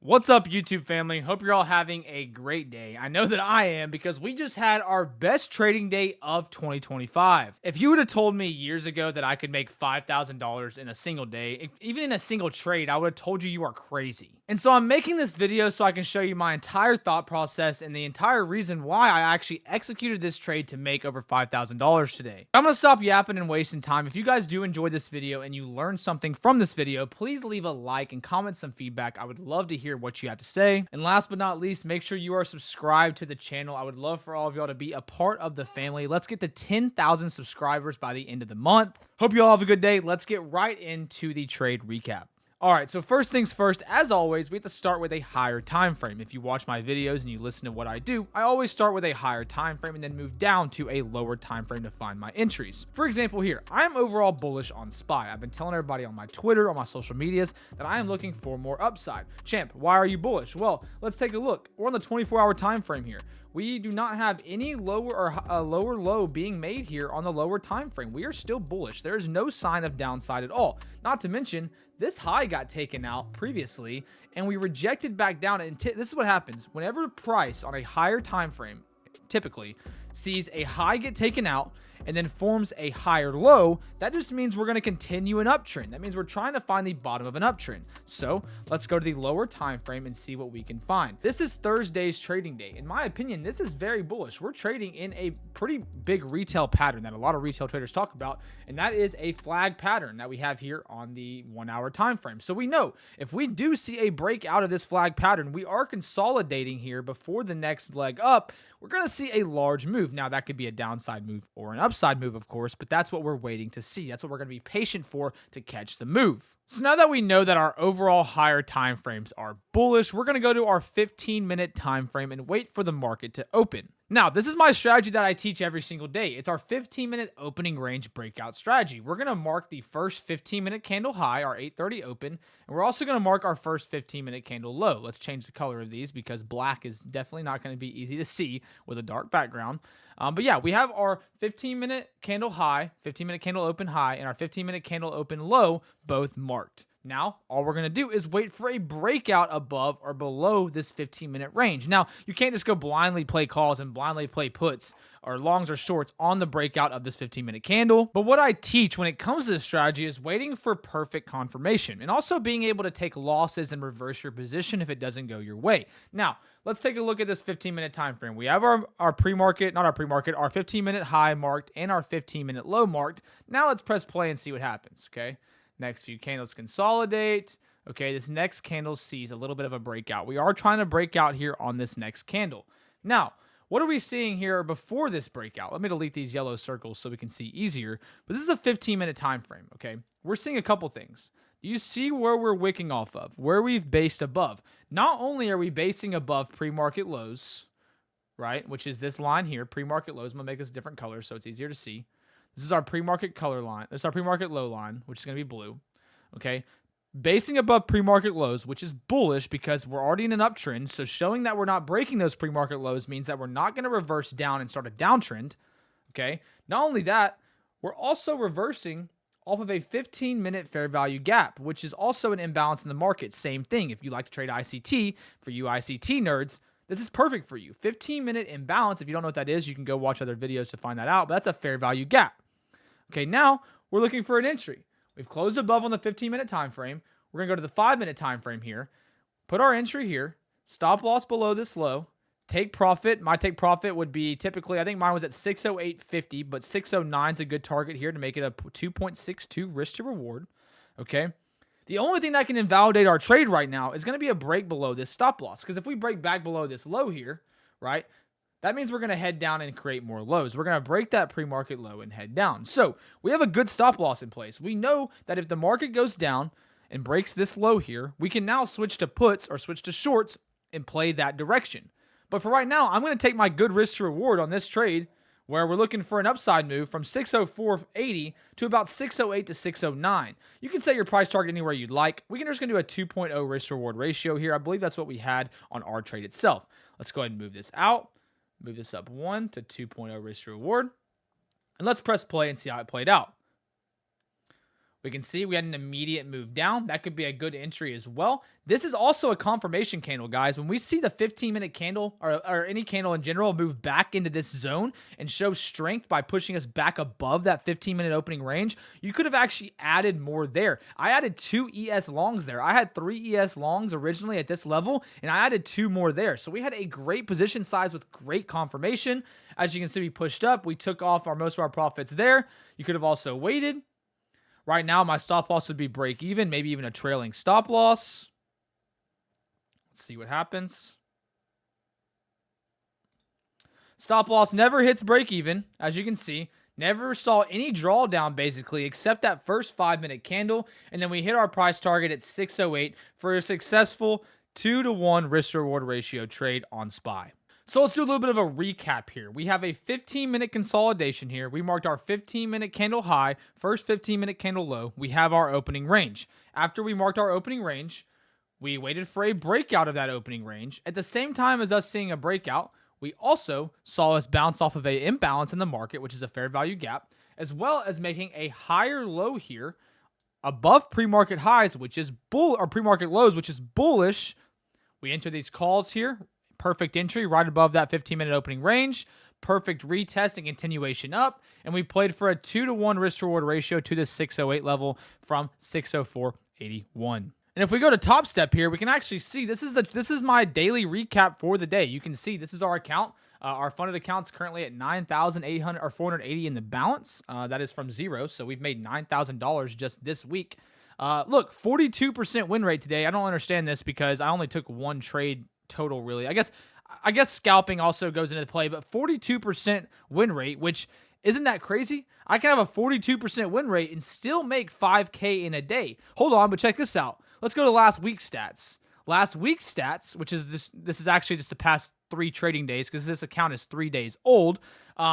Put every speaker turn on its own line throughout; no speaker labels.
What's up, YouTube family? Hope you're all having a great day. I know that I am because we just had our best trading day of 2025. If you would have told me years ago that I could make $5,000 in a single day, even in a single trade, I would have told you you are crazy. And so I'm making this video so I can show you my entire thought process and the entire reason why I actually executed this trade to make over $5,000 today. I'm going to stop yapping and wasting time. If you guys do enjoy this video and you learned something from this video, please leave a like and comment some feedback. I would love to hear what you have to say. And last but not least, make sure you are subscribed to the channel. I would love for all of y'all to be a part of the family. Let's get to 10,000 subscribers by the end of the month. Hope you all have a good day. Let's get right into the trade recap. All right, so first things first, as always, we have to start with a higher time frame. If you watch my videos and you listen to what I do, I always start with a higher time frame and then move down to a lower time frame to find my entries. For example here, I am overall bullish on SPY. I've been telling everybody on my Twitter, on my social medias, that I am looking for more upside. Champ, why are you bullish? Well, let's take a look. We're on the 24-hour time frame here. We do not have any lower or a lower low being made here on the lower time frame. We are still bullish. There is no sign of downside at all. Not to mention, this high got taken out previously and we rejected back down. And this is what happens whenever price on a higher time frame typically sees a high get taken out and then forms a higher low. That just means we're going to continue an uptrend. That means we're trying to find the bottom of an uptrend. So let's go to the lower time frame and see what we can find. This is Thursday's trading day. In my opinion, this is very bullish. We're trading in a pretty big retail pattern that a lot of retail traders talk about, and that is a flag pattern that we have here on the 1 hour time frame. So we know if we do see a break out of this flag pattern, we are consolidating here before the next leg up. We're going to see a large move. Now, that could be a downside move or an upside move, of course, but that's what we're waiting to see. That's what we're going to be patient for to catch the move. So now that we know that our overall higher time frames are bullish, we're going to go to our 15-minute time frame and wait for the market to open. Now, this is my strategy that I teach every single day. It's our 15-minute opening range breakout strategy. We're going to mark the first 15-minute candle high, our 8:30 open, and we're also going to mark our first 15-minute candle low. Let's change the color of these because black is definitely not going to be easy to see with a dark background. But yeah, we have our 15-minute candle high, 15-minute candle open high, and our 15-minute candle open low both marked. Now, all we're going to do is wait for a breakout above or below this 15-minute range. Now, you can't just go blindly play calls and blindly play puts or longs or shorts on the breakout of this 15-minute candle. But what I teach when it comes to this strategy is waiting for perfect confirmation and also being able to take losses and reverse your position if it doesn't go your way. Now, let's take a look at this 15-minute time frame. We have our pre-market, not our pre-market, our 15-minute high marked and our 15-minute low marked. Now, let's press play and see what happens, okay? Next few candles consolidate. Okay, this next candle sees a little bit of a breakout. We are trying to break out here on this next candle. Now, what are we seeing here before this breakout? Let me delete these yellow circles so we can see easier. But this is a 15-minute time frame, okay? We're seeing a couple things. Do you see where we're wicking off of? Where we've based above. Not only are we basing above pre-market lows, right, which is this line here, pre-market lows. I'm going to make this a different color so it's easier to see. This is our pre-market color line. This is our pre-market low line, which is going to be blue. Okay. Basing above pre-market lows, which is bullish because we're already in an uptrend. So showing that we're not breaking those pre-market lows means that we're not going to reverse down and start a downtrend. Okay. Not only that, we're also reversing off of a 15-minute fair value gap, which is also an imbalance in the market. Same thing. If you like to trade ICT, for you ICT nerds, this is perfect for you. 15-minute imbalance. If you don't know what that is, you can go watch other videos to find that out. But that's a fair value gap. Okay, now we're looking for an entry. We've closed above on the 15-minute time frame. We're going to go to the 5-minute time frame here. Put our entry here. Stop loss below this low. Take profit. My take profit would be typically, I think mine was at 608.50, but 609 is a good target here to make it a 2.62 risk to reward. Okay. The only thing that can invalidate our trade right now is going to be a break below this stop loss. Because if we break back below this low here, right, that means we're going to head down and create more lows. We're going to break that pre-market low and head down. So we have a good stop loss in place. We know that if the market goes down and breaks this low here, we can now switch to puts or switch to shorts and play that direction. But for right now, I'm going to take my good risk to reward on this trade where we're looking for an upside move from 604.80 to about 608 to 609. You can set your price target anywhere you'd like. We can just going to do a 2.0 risk to reward ratio here. I believe that's what we had on our trade itself. Let's go ahead and move this out. Move this up 1 to 2.0 risk to reward. And let's press play and see how it played out. We can see we had an immediate move down. That could be a good entry as well. This is also a confirmation candle, guys. When we see the 15-minute candle or any candle in general move back into this zone and show strength by pushing us back above that 15-minute opening range, you could have actually added more there. I added 2 ES longs there. I had 3 ES longs originally at this level, and I added 2 more there. So we had a great position size with great confirmation. As you can see, we pushed up. We took off most of our profits there. You could have also waited. Right now, my stop loss would be break even, maybe even a trailing stop loss. Let's see what happens. Stop loss never hits break even, as you can see. Never saw any drawdown, basically, except that first 5-minute candle. And then we hit our price target at 608 for a successful 2-to-1 risk-reward ratio trade on SPY. So let's do a little bit of a recap here. We have a 15-minute consolidation here. We marked our 15-minute candle high, first 15-minute candle low. We have our opening range. After we marked our opening range, we waited for a breakout of that opening range. At the same time as us seeing a breakout, we also saw us bounce off of an imbalance in the market, which is a fair value gap, as well as making a higher low here above pre-market highs, which is pre-market lows, which is bullish. We enter these calls here. Perfect entry right above that 15-minute opening range. Perfect retest and continuation up. And we played for a 2-to-1 risk-reward ratio to the 608 level from 604.81. And if we go to Top Step here, we can actually see this is my daily recap for the day. You can see this is our account. Our funded account's currently at 9,800 or 480 in the balance. That is from zero. So we've made $9,000 just this week. Look, 42% win rate today. I don't understand this because I only took one trade total, really. I guess scalping also goes into play, but 42% win rate, which isn't that crazy? I can have a 42% win rate and still make 5K in a day. Hold on, but check this out. Let's go to last week's stats. Last week's stats, which is this is actually just the past 3 trading days because this account is 3 days old.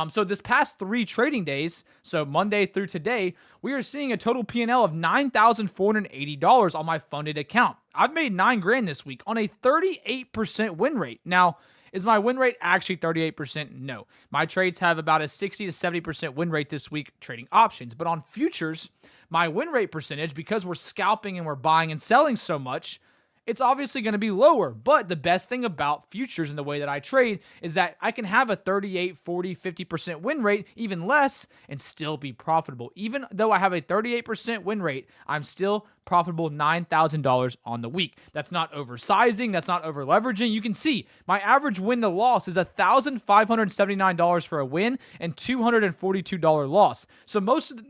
So this past 3 trading days, so Monday through today, we are seeing a total P&L of $9,480 on my funded account. I've made $9,000 this week on a 38% win rate. Now, is my win rate actually 38%? No. My trades have about a 60 to 70% win rate this week trading options. But on futures, my win rate percentage, because we're scalping and we're buying and selling so much, it's obviously going to be lower. But the best thing about futures and the way that I trade is that I can have a 38, 40, 50% win rate, even less, and still be profitable. Even though I have a 38% win rate, I'm still profitable $9,000 on the week. That's not oversizing. That's not over leveraging. You can see my average win to loss is $1,579 for a win and $242 loss. So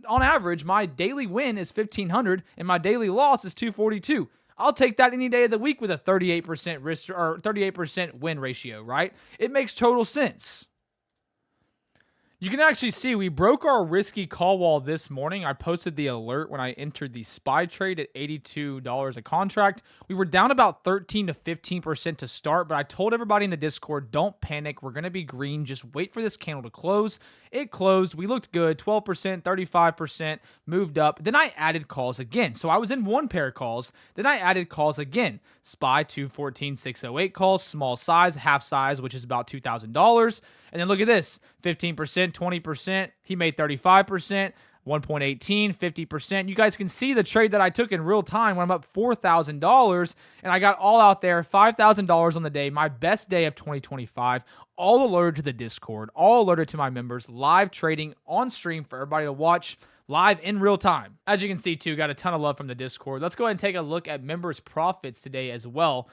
on average, my daily win is $1,500 and my daily loss is $242. I'll take that any day of the week with a 38% risk or 38% win ratio, right? It makes total sense. You can actually see we broke our risky call wall this morning. I posted the alert when I entered the SPY trade at $82 a contract. We were down about 13 to 15% to start, but I told everybody in the Discord, don't panic. We're going to be green. Just wait for this candle to close. It closed. We looked good. 12%, 35%, moved up. Then I added calls again. So I was in one pair of calls. Then I added calls again. SPY 214, 608 calls, small size, half size, which is about $2,000. And then look at this, 15%, 20%. He made 35%, 1.18, 50%. You guys can see the trade that I took in real time when I'm up $4,000. And I got all out there, $5,000 on the day, my best day of 2025. All alerted to the Discord, all alerted to my members, live trading on stream for everybody to watch live in real time. As you can see too, got a ton of love from the Discord. Let's go ahead and take a look at members' profits today as well.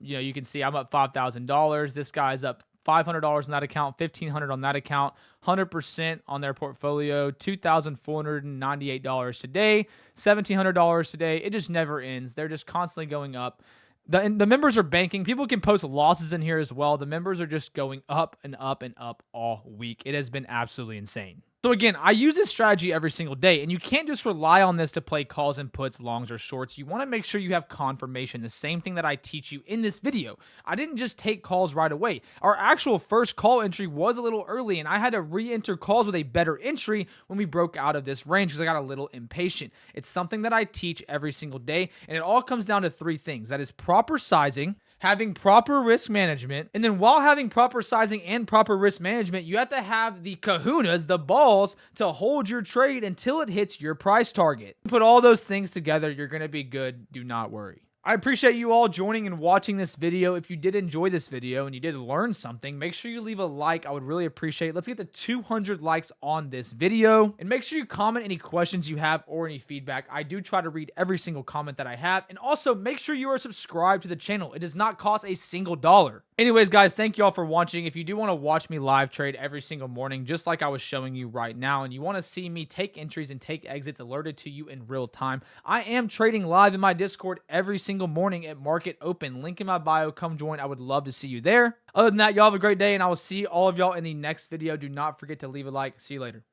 You can see I'm up $5,000. This guy's up $500 on that account, $1,500 on that account, 100% on their portfolio, $2,498 today, $1,700 today. It just never ends. They're just constantly going up. The members are banking. People can post losses in here as well. The members are just going up and up and up all week. It has been absolutely insane. So again, I use this strategy every single day, and you can't just rely on this to play calls and puts, longs or shorts. You want to make sure you have confirmation, the same thing that I teach you in this video. I didn't just take calls right away. Our actual first call entry was a little early, and I had to re-enter calls with a better entry when we broke out of this range because I got a little impatient. It's something that I teach every single day, and it all comes down to 3 things. That is proper sizing, having proper risk management, and then while having proper sizing and proper risk management, you have to have the kahunas, the balls, to hold your trade until it hits your price target. Put all those things together, you're going to be good. Do not worry. I appreciate you all joining and watching this video. If you did enjoy this video and you did learn something, make sure you leave a like. I would really appreciate it. Let's get to 200 likes on this video. And make sure you comment any questions you have or any feedback. I do try to read every single comment that I have. And also make sure you are subscribed to the channel. It does not cost a single dollar. Anyways, guys, thank you all for watching. If you do want to watch me live trade every single morning, just like I was showing you right now, and you want to see me take entries and take exits alerted to you in real time, I am trading live in my Discord every single morning at market open. Link in my bio. Come join. I would love to see you there. Other than that, y'all have a great day, and I will see all of y'all in the next video. Do not forget to leave a like. See you later.